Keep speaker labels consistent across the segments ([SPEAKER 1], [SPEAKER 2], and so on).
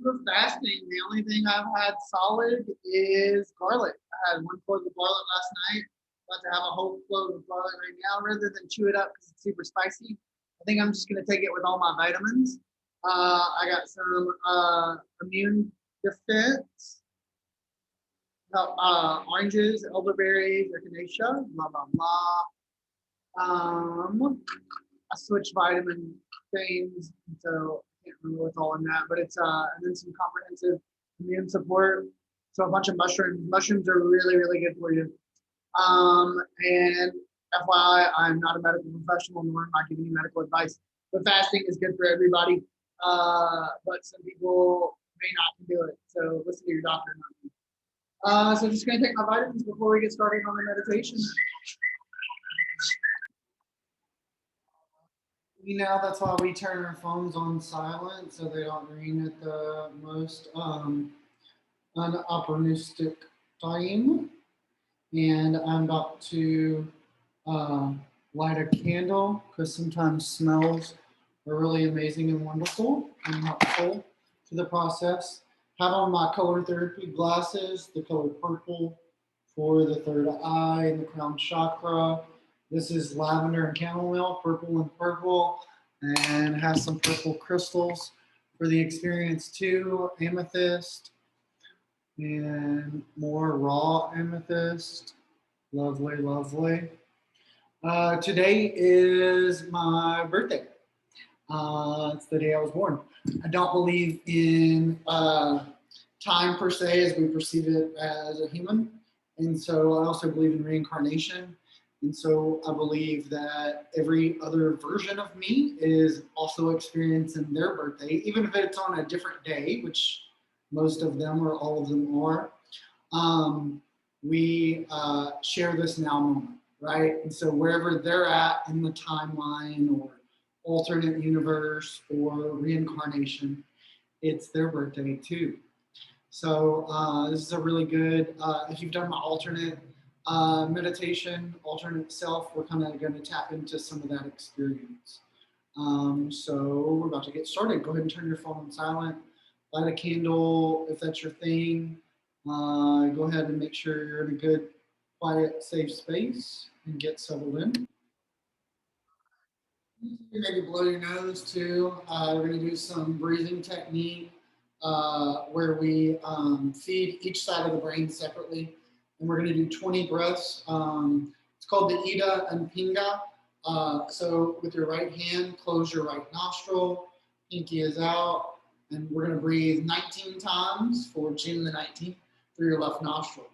[SPEAKER 1] For fasting, the only thing I've had solid is garlic. I had one clove of garlic last night. About to have a whole clove of garlic right now, rather than chew it up because it's super spicy. I think I'm just gonna take it with all my vitamins. I got some immune defense, oranges, elderberries, echinacea, blah blah blah. I switched vitamin things, so I can't remember what's all in that, but it's and then some comprehensive immune support. So a bunch of mushrooms. Mushrooms are really, really good for you. And FYI, I'm not a medical professional, nor am I giving you medical advice. But fasting is good for everybody. But some people may not do it. So listen to your doctor, not me. So I'm just gonna take my vitamins before we get started on the meditation. That's why we turn our phones on silent so they don't ring at the most unopportunistic time. And I'm about to uh, light a candle because sometimes smells are really amazing and wonderful and helpful to the process. Have on my color therapy glasses, the color purple for the third eye and the crown chakra. This is lavender and chamomile, purple and purple, and has some purple crystals for the experience too. Amethyst and more raw amethyst. Lovely, lovely. Today is my birthday. It's the day I was born. I don't believe in time per se as we perceive it as a human. And so I also believe in reincarnation. And so I believe that every other version of me is also experiencing their birthday, even if it's on a different day, which most of them or all of them are. We share this now moment, right? And so wherever they're at in the timeline or alternate universe or reincarnation, it's their birthday too. So this is a really good, if you've done my alternate meditation, alternate self, we're kind of going to tap into some of that experience. So we're about to get started. Go ahead and turn your phone on silent, light a candle if that's your thing. Go ahead and make sure you're in a good, quiet, safe space and get settled in. Maybe blow your nose too. We're going to do some breathing technique where we feed each side of the brain separately. And we're going to do 20 breaths. It's called the Ida and Pinga. So with your right hand, close your right nostril, pinky is out, and we're going to breathe 19 times for June the 19th through your left nostril.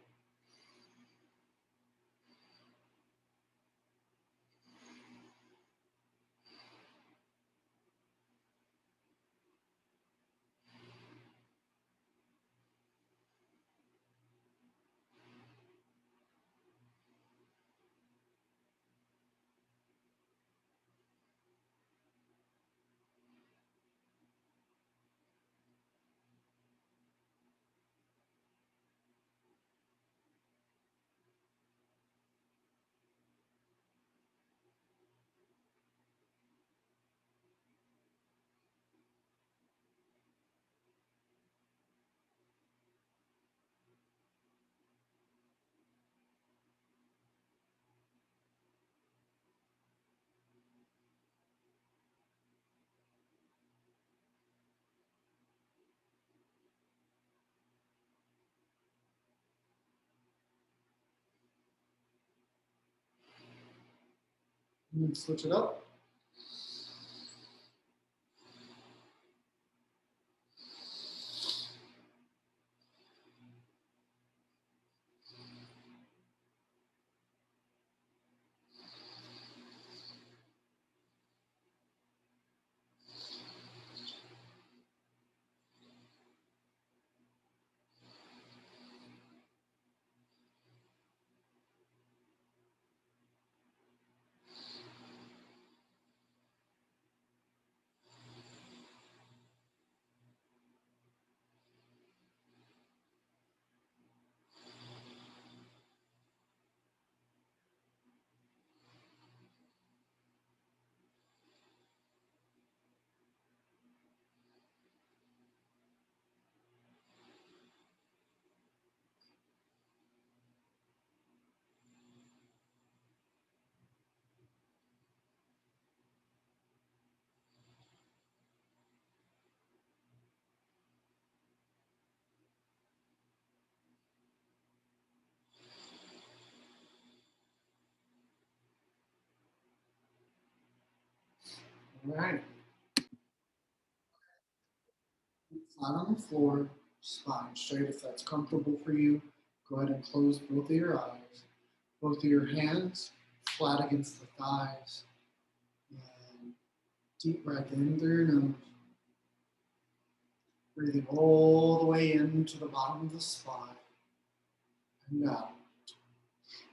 [SPEAKER 1] And then switch it up. All right. Flat on the floor, spine straight if that's comfortable for you. Go ahead and close both of your eyes. Both of your hands flat against the thighs. And deep breath in through your nose. Breathing all the way into the bottom of the spine and out.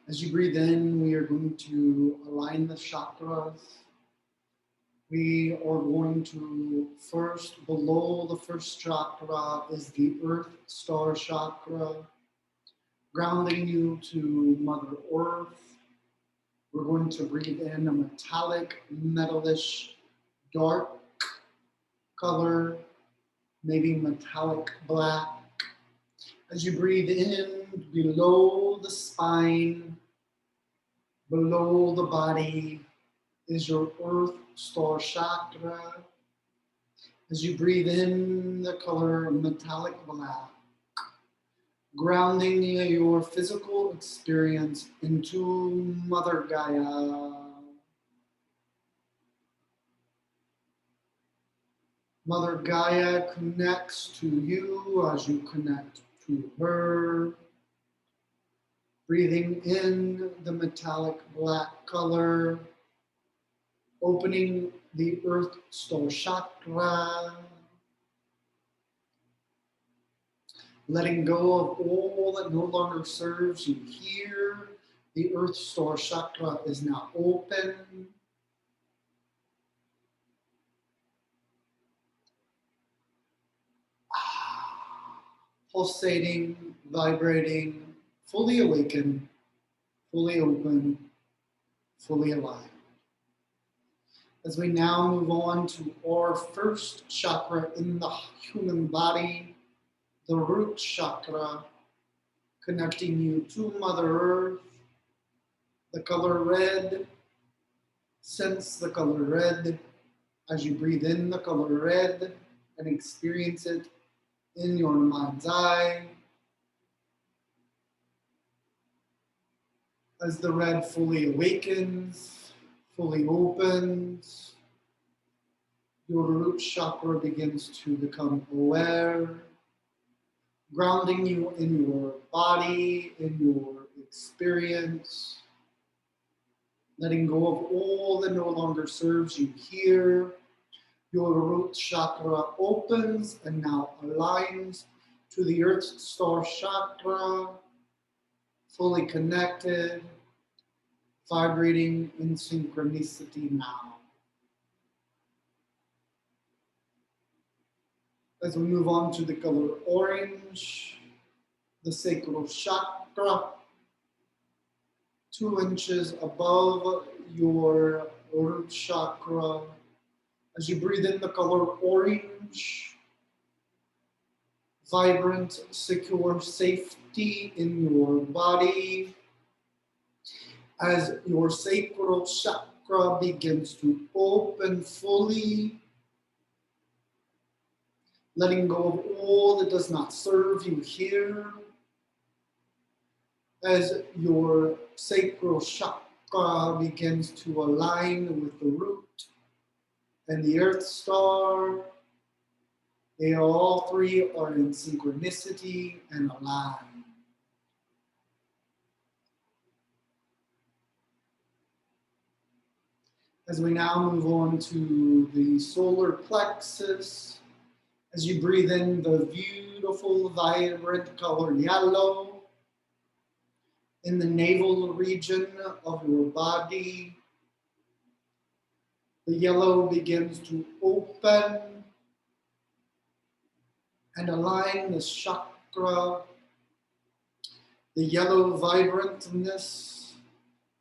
[SPEAKER 1] As you breathe in, we are going to align the chakras. We are going to first, below the first chakra is the Earth Star Chakra, grounding you to Mother Earth. We're going to breathe in a metallic, metalish, dark color, maybe metallic black. As you breathe in, below the spine, below the body, is your Earth Star Chakra. As you breathe in the color metallic black, grounding your physical experience into Mother Gaia. Mother Gaia connects to you as you connect to her. Breathing in the metallic black color, opening the Earth Star Chakra, letting go of all that no longer serves you here. The Earth Star Chakra is now open. Pulsating, vibrating, fully awakened, fully open, fully alive. As we now move on to our first chakra in the human body, the root chakra, connecting you to Mother Earth, the color red. Sense the color red as you breathe in the color red and experience it in your mind's eye. As the red fully awakens, fully opens, your root chakra begins to become aware, grounding you in your body, in your experience, letting go of all that no longer serves you here. Your root chakra opens and now aligns to the Earth Star Chakra, fully connected, vibrating in synchronicity now. As we move on to the color orange, the sacral chakra, 2 inches above your root chakra. As you breathe in the color orange, vibrant, secure safety in your body. As your sacral chakra begins to open fully, letting go of all that does not serve you here. As your sacral chakra begins to align with the root and the Earth Star, they all three are in synchronicity and aligned. As we now move on to the solar plexus, as you breathe in the beautiful, vibrant color yellow in the navel region of your body, the yellow begins to open and align the chakra, the yellow vibrantness,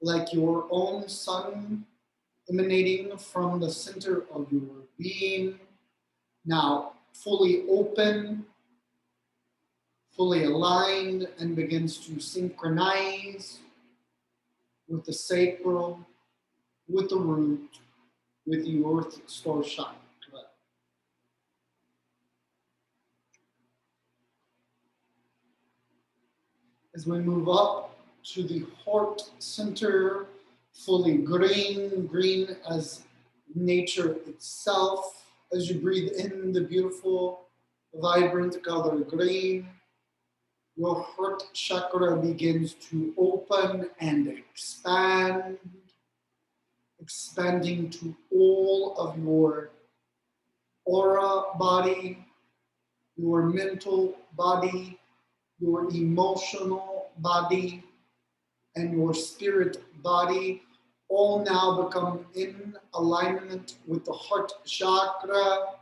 [SPEAKER 1] like your own sun emanating from the center of your being, now fully open, fully aligned, and begins to synchronize with the sacral, with the root, with the Earth Star Chakra. As we move up to the heart center, fully green, green as nature itself. As you breathe in the beautiful, vibrant color green, your heart chakra begins to open and expand, expanding to all of your aura body, your mental body, your emotional body, and your spirit body all now become in alignment with the heart chakra,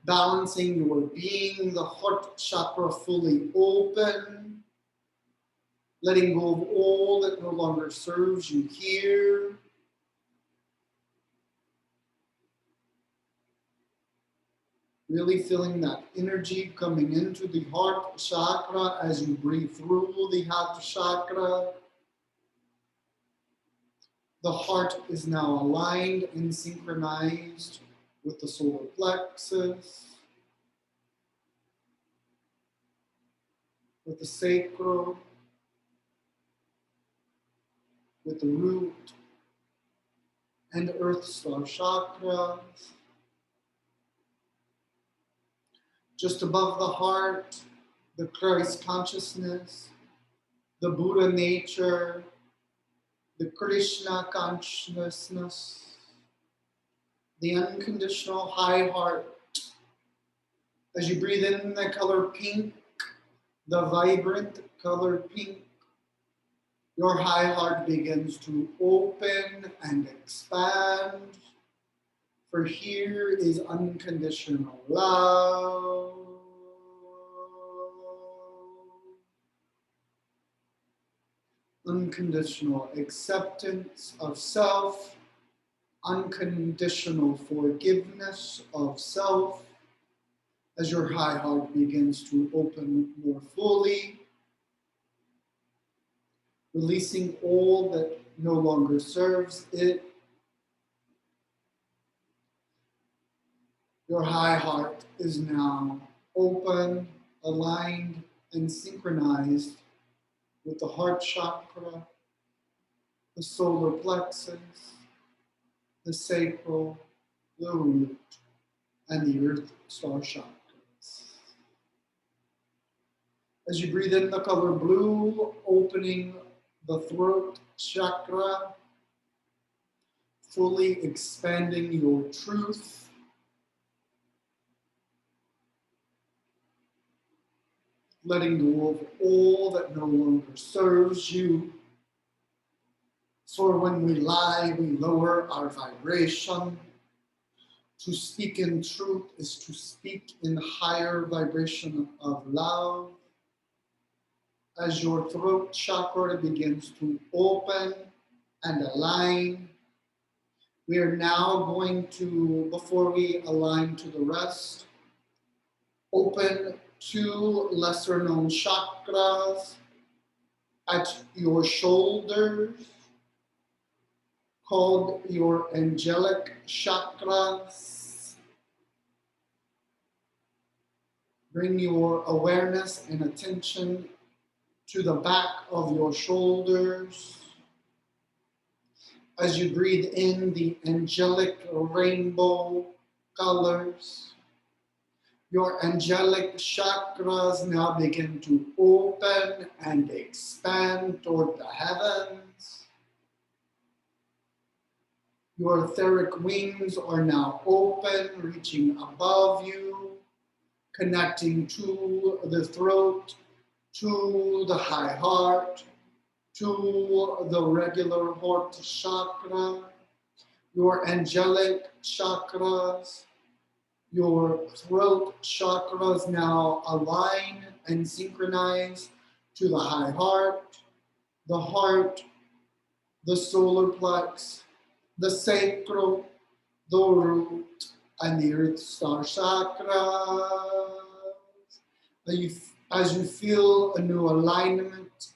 [SPEAKER 1] balancing your being, the heart chakra fully open, letting go of all that no longer serves you here. Really feeling that energy coming into the heart chakra as you breathe through the heart chakra. The heart is now aligned and synchronized with the solar plexus, with the sacral, with the root and earth star chakras. Just above the heart, the Christ consciousness, the Buddha nature, the Krishna consciousness, the unconditional high heart. As you breathe in the color pink, the vibrant color pink, your high heart begins to open and expand. For here is unconditional love. Unconditional acceptance of self, unconditional forgiveness of self, as your high heart begins to open more fully, releasing all that no longer serves it. Your high heart is now open, aligned, and synchronized with the heart chakra, the solar plexus, the sacral, the root, and the earth star chakras. As you breathe in the color blue, opening the throat chakra, fully expanding your truth, letting go of all that no longer serves you. For when we lie, we lower our vibration. To speak in truth is to speak in higher vibration of love. As your throat chakra begins to open and align, we are now going to, before we align to the rest, open two lesser known chakras at your shoulders, called your angelic chakras. Bring your awareness and attention to the back of your shoulders. As you breathe in the angelic rainbow colors, your angelic chakras now begin to open and expand toward the heavens. Your etheric wings are now open, reaching above you, connecting to the throat, to the high heart, to the regular heart chakra, your angelic chakras, your throat chakras now align and synchronize to the high heart, the solar plex, the sacral, the root, and the earth star chakra. As you feel a new alignment,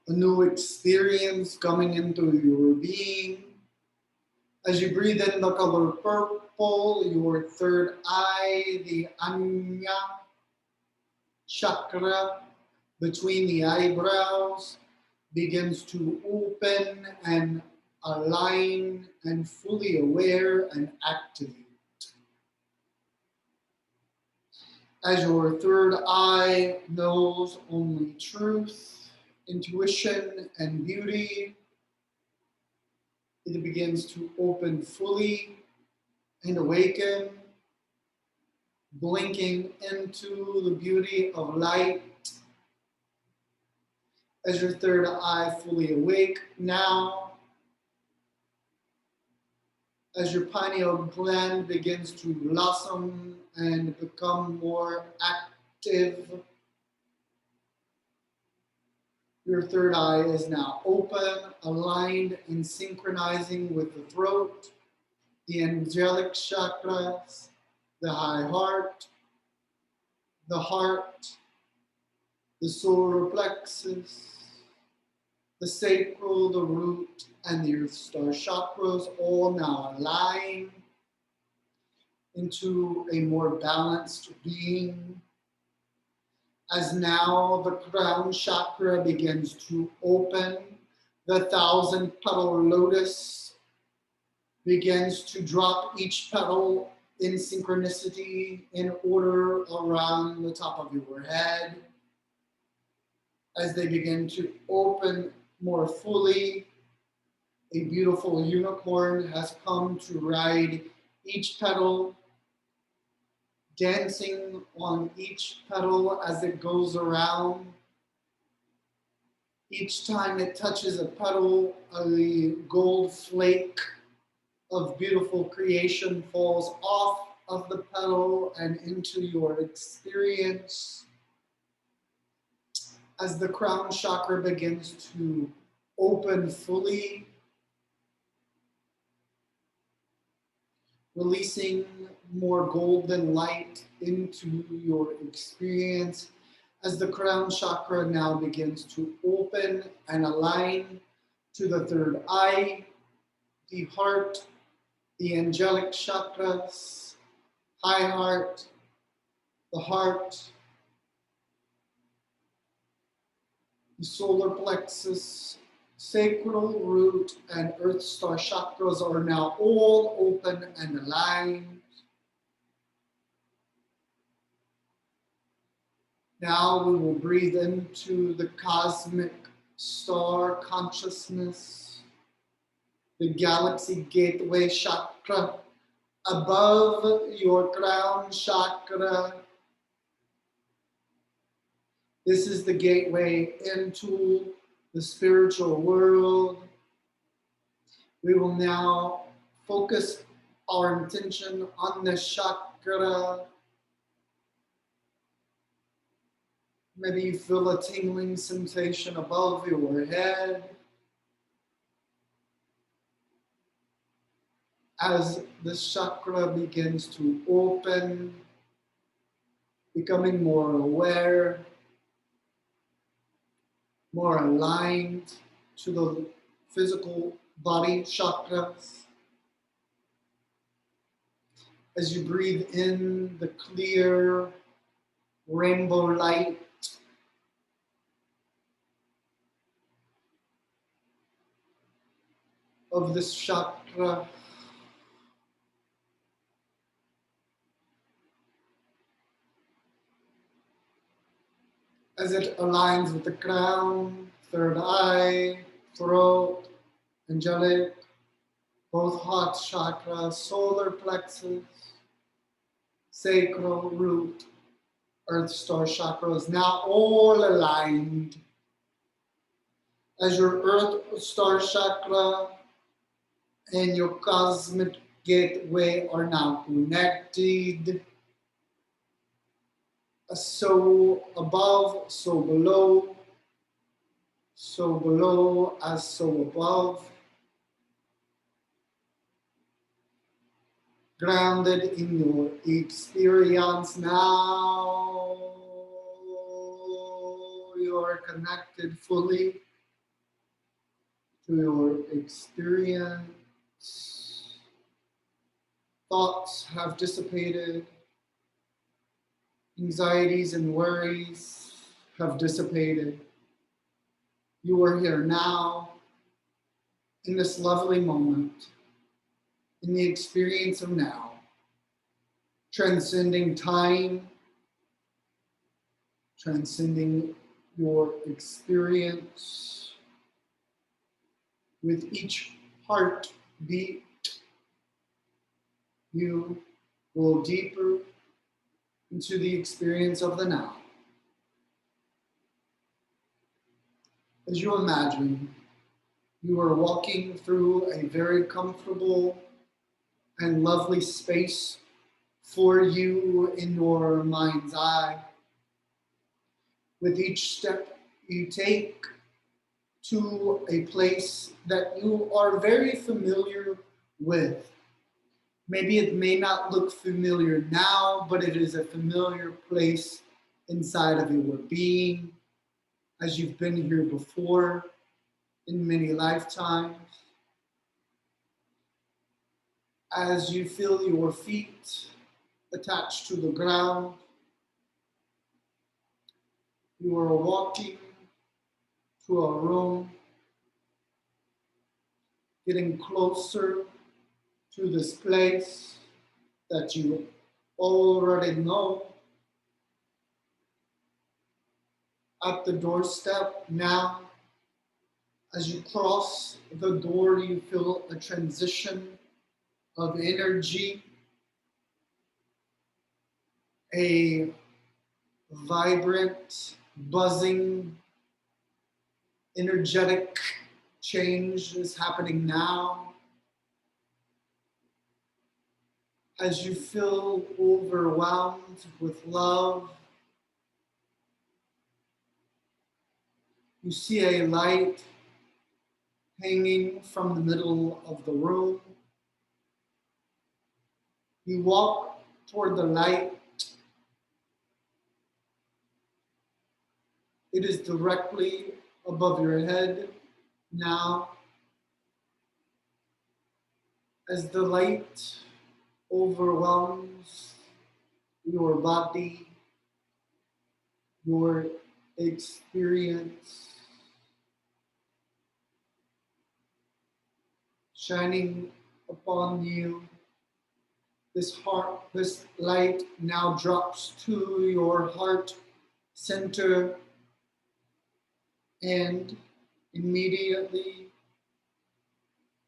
[SPEAKER 1] a new experience coming into your being, as you breathe in the color purple, your third eye, the Anya chakra between the eyebrows, begins to open and align, and fully aware and activate. As your third eye knows only truth, intuition, and beauty, it begins to open fully and awaken, blinking into the beauty of light. As your third eye fully awake now, as your pineal gland begins to blossom and become more active, your third eye is now open, aligned, and synchronizing with the throat, the angelic chakras, the high heart, the solar plexus, the sacral, the root, and the earth star chakras all now align into a more balanced being. As now the crown chakra begins to open, the 1,000-petal lotus begins to drop each petal in synchronicity in order around the top of your head. As they begin to open more fully, a beautiful unicorn has come to ride each petal, dancing on each petal as it goes around. Each time it touches a petal, a gold flake of beautiful creation falls off of the petal and into your experience. As the crown chakra begins to open fully, releasing more golden light into your experience, as the crown chakra now begins to open and align to the third eye, the heart, the angelic chakras, high heart, the solar plexus, sacral, root, and earth star chakras are now all open and aligned. Now we will breathe into the cosmic star consciousness, the galaxy gateway chakra, above your crown chakra. This is the gateway into the spiritual world. We will now focus our intention on the chakra. Maybe you feel a tingling sensation above your head. As the chakra begins to open, becoming more aware, more aligned to the physical body chakras. As you breathe in the clear rainbow light, of this chakra, as it aligns with the crown, third eye, throat, angelic, both heart chakras, solar plexus, sacral, root, earth star chakras, now all aligned. As your earth star chakra and your cosmic gateway are now connected. So above, so below as so above. Grounded in your experience now, you are connected fully to your experience. Thoughts have dissipated. Anxieties and worries have dissipated. You are here now. in this lovely moment, in the experience of now, transcending time, transcending your experience. With each heartbeat, you go deeper into the experience of the now. As you imagine, you are walking through a very comfortable and lovely space for you in your mind's eye. With each step you take to a place that you are very familiar with. Maybe it may not look familiar now, but it is a familiar place inside of your being, as you've been here before in many lifetimes. As you feel your feet attached to the ground, you are walking to a room, getting closer to this place that you already know. At the doorstep now, as you cross the door, you feel a transition of energy, a vibrant, buzzing, energetic change is happening now. As you feel overwhelmed with love, you see a light hanging from the middle of the room. You walk toward the light. It is directly above your head now. As the light overwhelms your body, your experience, shining upon you, this light now drops to your heart center, and immediately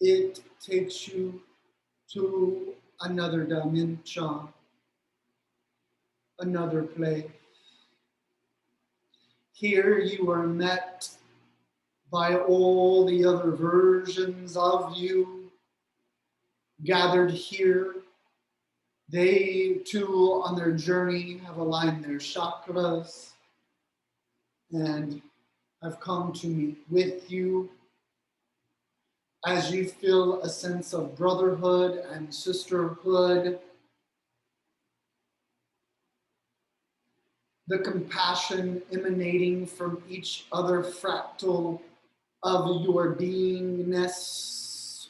[SPEAKER 1] it takes you to another dimension, another place. Here you are met by all the other versions of you gathered here. They too, on their journey, have aligned their chakras and have come to meet with you. As you feel a sense of brotherhood and sisterhood, the compassion emanating from each other fractal of your beingness,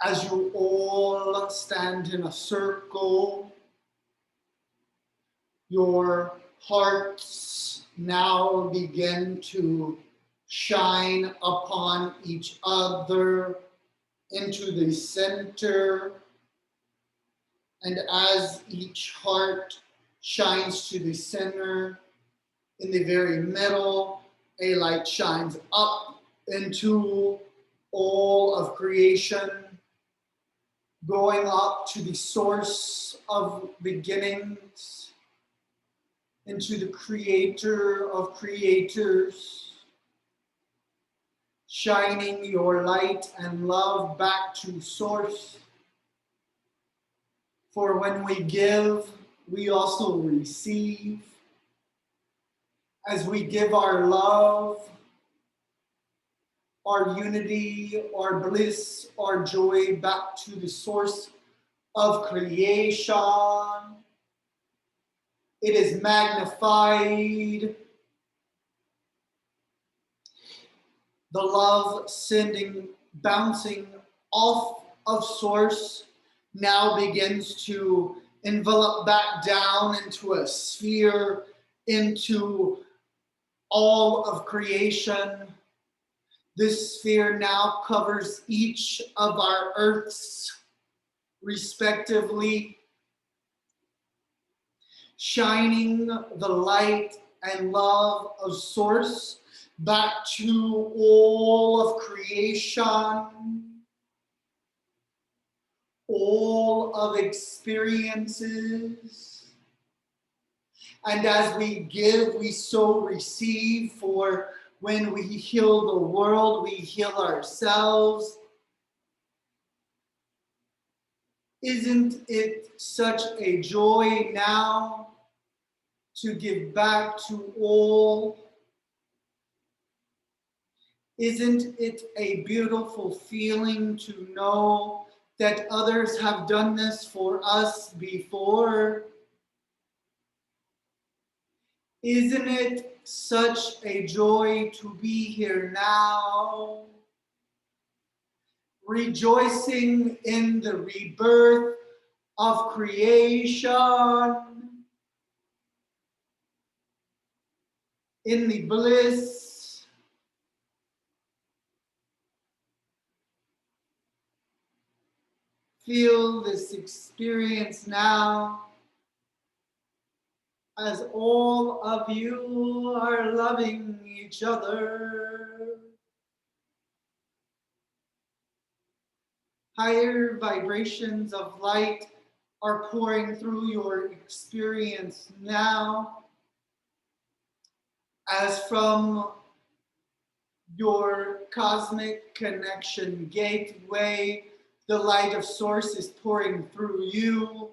[SPEAKER 1] as you all stand in a circle, your hearts now begin to shine upon each other into the center. And as each heart shines to the center, in the very middle, a light shines up into all of creation, going up to the source of beginnings, into the creator of creators, shining your light and love back to source. For when we give, we also receive. As we give our love, our unity, our bliss, our joy back to the source of creation, it is magnified. The love bouncing off of source now begins to envelop back down into a sphere, into all of creation, This sphere now covers each of our earths respectively, shining the light and love of Source back to all of creation, all of experiences. And as we give, we so receive. For when we heal the world, we heal ourselves. Isn't it such a joy now to give back to all? Isn't it a beautiful feeling to know that others have done this for us before? Isn't it such a joy to be here now, rejoicing in the rebirth of creation, in the bliss, feel this experience now as all of you are loving each other. Higher vibrations of light are pouring through your experience now, as from your cosmic connection gateway, the light of Source is pouring through you,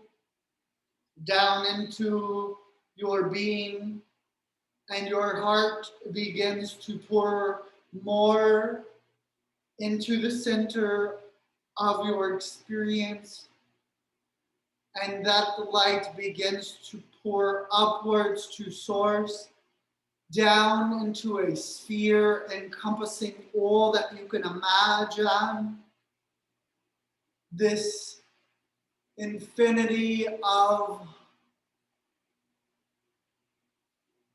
[SPEAKER 1] down into your being, and your heart begins to pour more into the center of your experience, and that light begins to pour upwards to Source, down into a sphere encompassing all that you can imagine. This infinity of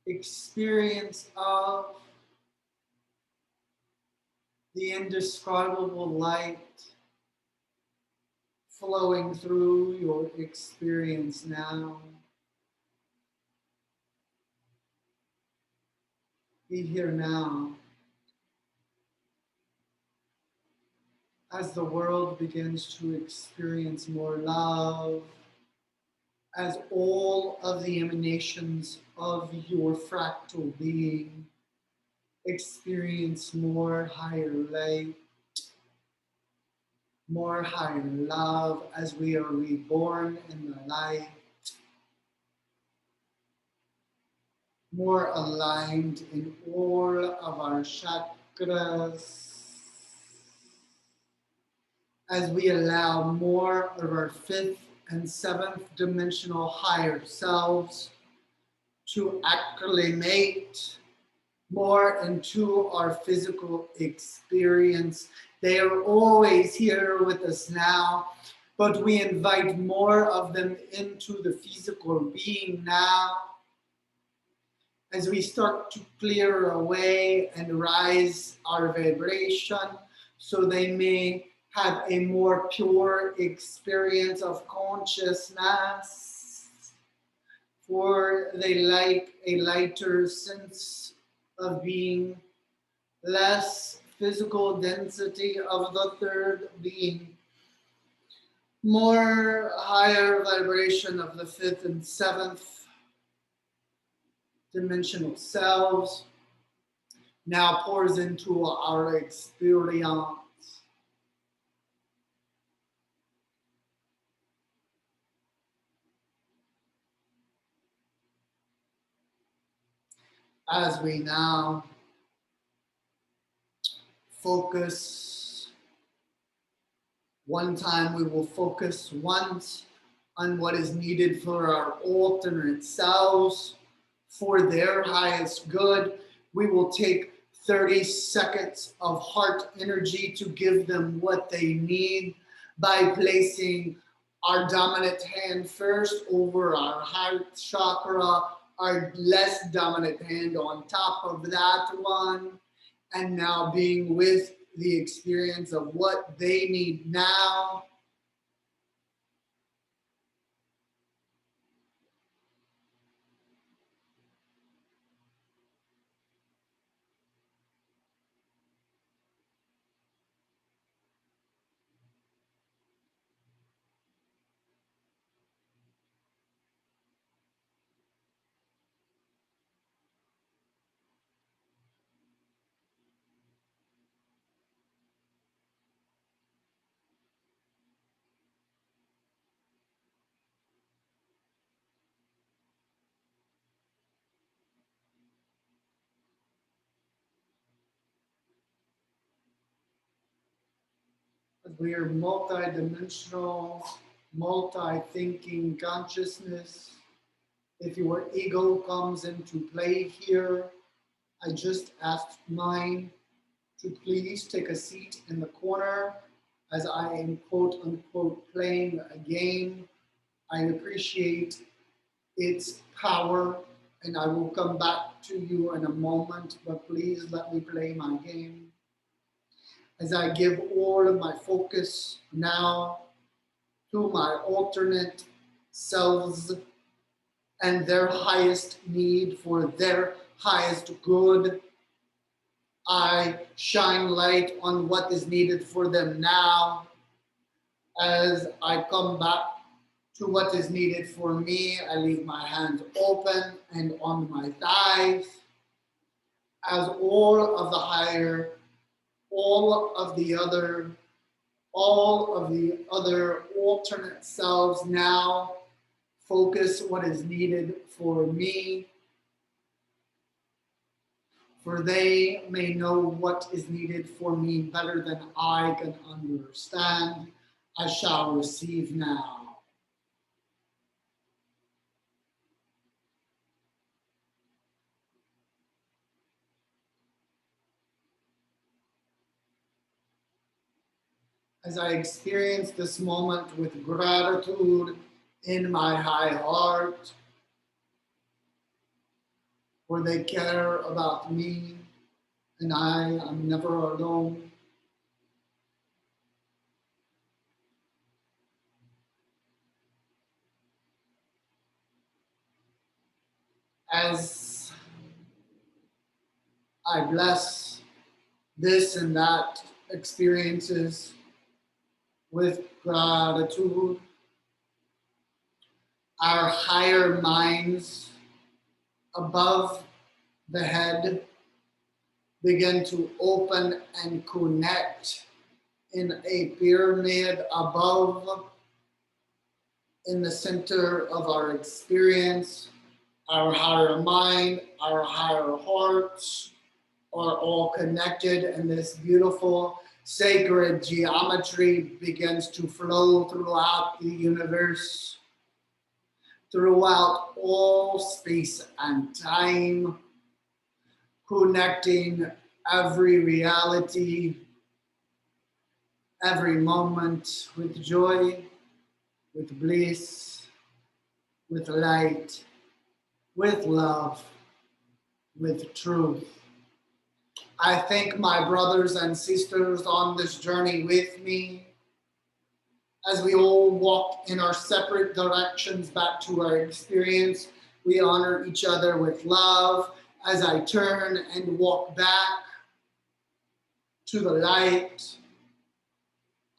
[SPEAKER 1] experience of the indescribable light flowing through your experience now. Be here now as the world begins to experience more love, as all of the emanations of your fractal being experience more higher light, more higher love, as we are reborn in the light, more aligned in all of our chakras, as we allow more of our fifth and seventh dimensional higher selves to acclimate more into our physical experience. They are always here with us now, but we invite more of them into the physical being now, as we start to clear away and rise our vibration, so they may have a more pure experience of consciousness, for they like a lighter sense of being, less physical density of the third being, more higher vibration of the fifth and seventh dimensional selves now pours into our experience. As we now focus, one time we will focus once on what is needed for our alternate selves, for their highest good. We will take 30 seconds of heart energy to give them what they need by placing our dominant hand first over our heart chakra, our less dominant hand on top of that one, and now being with the experience of what they need now. We are multi-dimensional, multi-thinking consciousness. If your ego comes into play here, I just asked mine to please take a seat in the corner as I am quote unquote playing a game. I appreciate its power and I will come back to you in a moment, but please let me play my game. As I give all of my focus now to my alternate selves and their highest need for their highest good, I shine light on what is needed for them now. As I come back to what is needed for me, I leave my hands open and on my thighs. As all of the higher, all of the other alternate selves now focus what is needed for me, for they may know what is needed for me better than I can understand. I shall receive now. As I experience this moment with gratitude in my high heart, for they care about me and I am never alone. As I bless this and that experiences with gratitude, our higher minds above the head begin to open and connect in a pyramid above, in the center of our experience. Our higher mind, our higher hearts are all connected, and this beautiful sacred geometry begins to flow throughout the universe, throughout all space and time, connecting every reality, every moment with joy, with bliss, with light, with love, with truth. I thank my brothers and sisters on this journey with me as we all walk in our separate directions back to our experience. We honor each other with love as I turn and walk back to the light.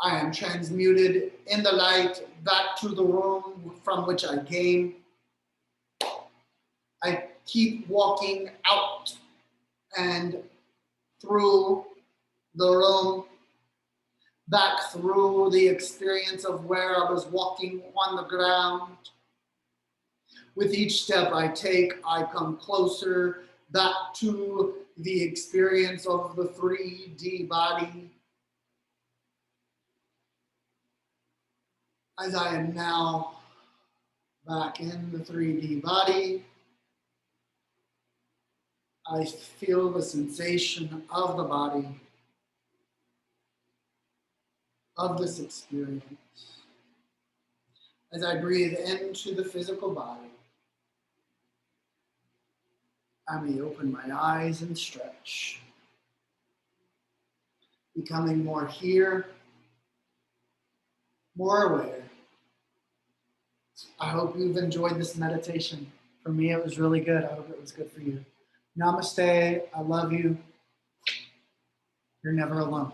[SPEAKER 1] I am transmuted in the light back to the room from which I came. I keep walking out and through the room, back through the experience of where I was walking on the ground. With each step I take, I come closer back to the experience of the 3D body. As I am now back in the 3D body, I feel the sensation of the body, of this experience. As I breathe into the physical body, I may open my eyes and stretch. becoming more here, more aware. I hope you've enjoyed this meditation. For me, it was really good. I hope it was good for you. Namaste. I love you. You're never alone.